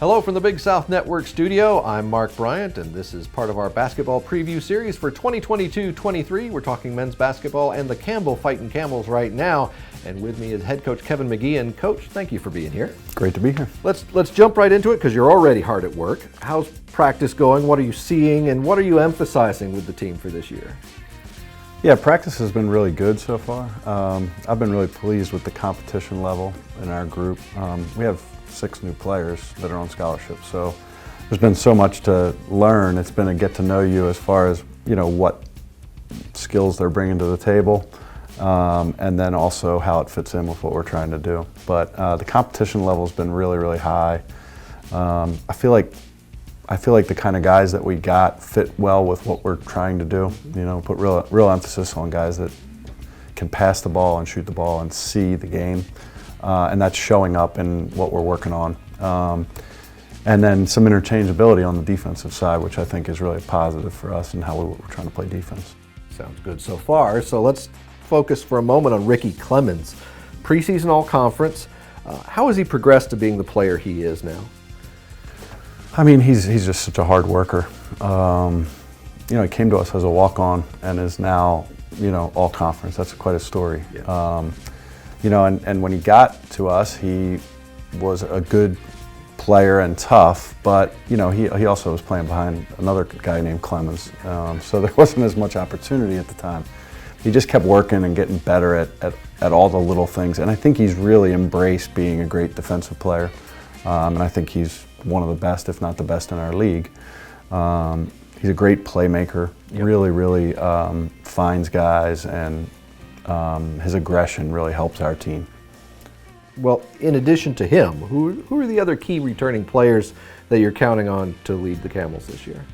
Hello from the Big South Network studio. I'm Mark Bryant, and this is part of our basketball preview series for 2022-23. We're talking men's basketball and the Campbell Fighting Camels right now. And with me is head coach Kevin McGeehan. Coach, thank you for being here. Great to be here. Let's jump right into it because you're already hard at work. How's practice going? What are you seeing, and what are you emphasizing with the team for this year? Yeah, practice has been really good so far. I've been really pleased with the competition level in our group. We have 6 new players that are on scholarship, so there's been so much to learn. It's been a get to know you as far as, you know, what skills they're bringing to the table, and then also how it fits in with what we're trying to do. But the competition level has been really, really high. I feel like the kind of guys that we got fit well with what we're trying to do. You know, put real emphasis on guys that can pass the ball and shoot the ball and see the game. And that's showing up in what we're working on. And then some interchangeability on the defensive side, which I think is really positive for us and how we're trying to play defense. Sounds good so far. So let's focus for a moment on Ricky Clemens. Preseason All-Conference. How has he progressed to being the player he is now? I mean, he's just such a hard worker. You know, he came to us as a walk-on and is now, you know, All-Conference. That's quite a story. Yeah. You know, and when he got to us, he was a good player and tough, but, you know, he also was playing behind another guy named Clemens. So there wasn't as much opportunity at the time. He just kept working and getting better at all the little things. And I think he's really embraced being a great defensive player. And I think he's one of the best, if not the best in our league. He's a great playmaker, yep. Really finds guys, and his aggression really helps our team. Well, in addition to him, who are the other key returning players that you're counting on to lead the Camels this year?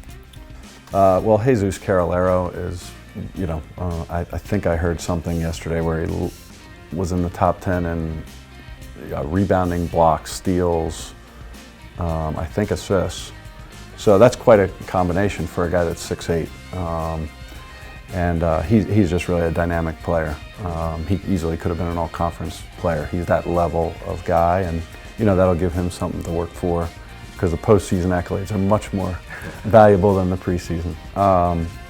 Well, Jesus Carolero is, you know, I think I heard something yesterday where he was in the top 10 in rebounding, blocks, steals, I think assists. So that's quite a combination for a guy that's 6'8". And he's just really a dynamic player. He easily could have been an all-conference player. He's that level of guy, and, you know, that'll give him something to work for, because the postseason accolades are much more valuable than the preseason.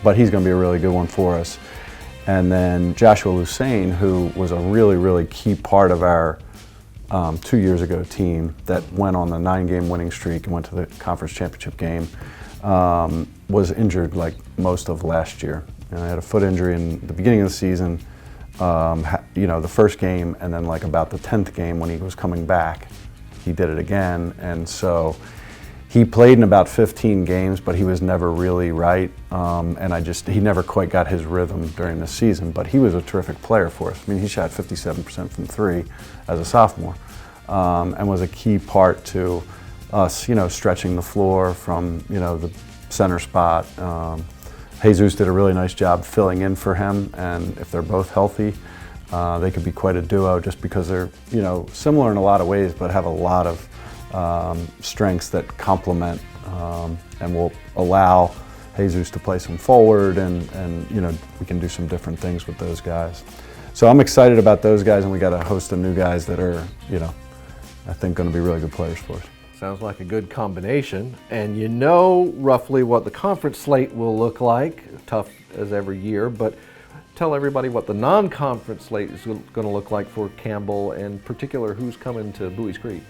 But he's going to be a really good one for us. And then Joshua Lusain, who was a really key part of our 2 years ago team that went on the 9-game winning streak and went to the conference championship game, was injured like most of last year. And I had a foot injury in the beginning of the season, you know, the first game, and then like about the 10th game when he was coming back, he did it again. And so he played in about 15 games, but he was never really right. And he never quite got his rhythm during the season, but he was a terrific player for us. I mean, he shot 57% from 3 as a sophomore, and was a key part to us, you know, stretching the floor from, you know, the center spot. Jesus did a really nice job filling in for him, and if they're both healthy, they could be quite a duo just because they're, you know, similar in a lot of ways, but have a lot of strengths that complement and will allow Jesus to play some forward, and you know, we can do some different things with those guys. So I'm excited about those guys, and we got a host of new guys that are, you know, I think going to be really good players for us. Sounds like a good combination, and you know roughly what the conference slate will look like, tough as every year, but tell everybody what the non-conference slate is going to look like for Campbell, and in particular who's coming to Buies Creek.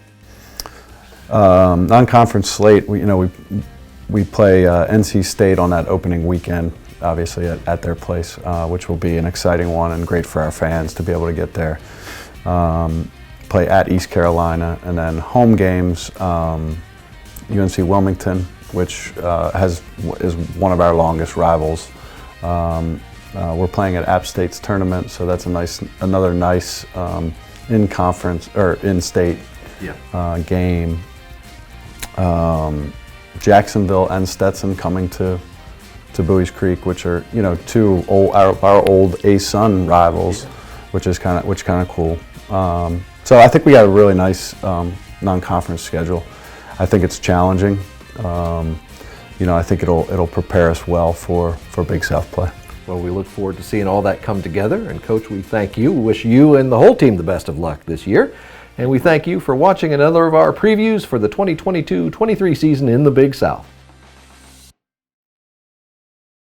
Non-conference slate, we play NC State on that opening weekend, obviously at their place, which will be an exciting one and great for our fans to be able to get there. Play at East Carolina, and then home games, UNC Wilmington, which is one of our longest rivals. We're playing at App State's tournament, so that's another nice in-conference or in-state game. Jacksonville and Stetson coming to Buies Creek, which are, you know, our old A-Sun rivals, which kind of cool. So I think we got a really nice non-conference schedule. I think it's challenging. You know, I think it'll prepare us well for Big South play. Well, we look forward to seeing all that come together. And Coach, we thank you. We wish you and the whole team the best of luck this year. And we thank you for watching another of our previews for the 2022-23 season in the Big South.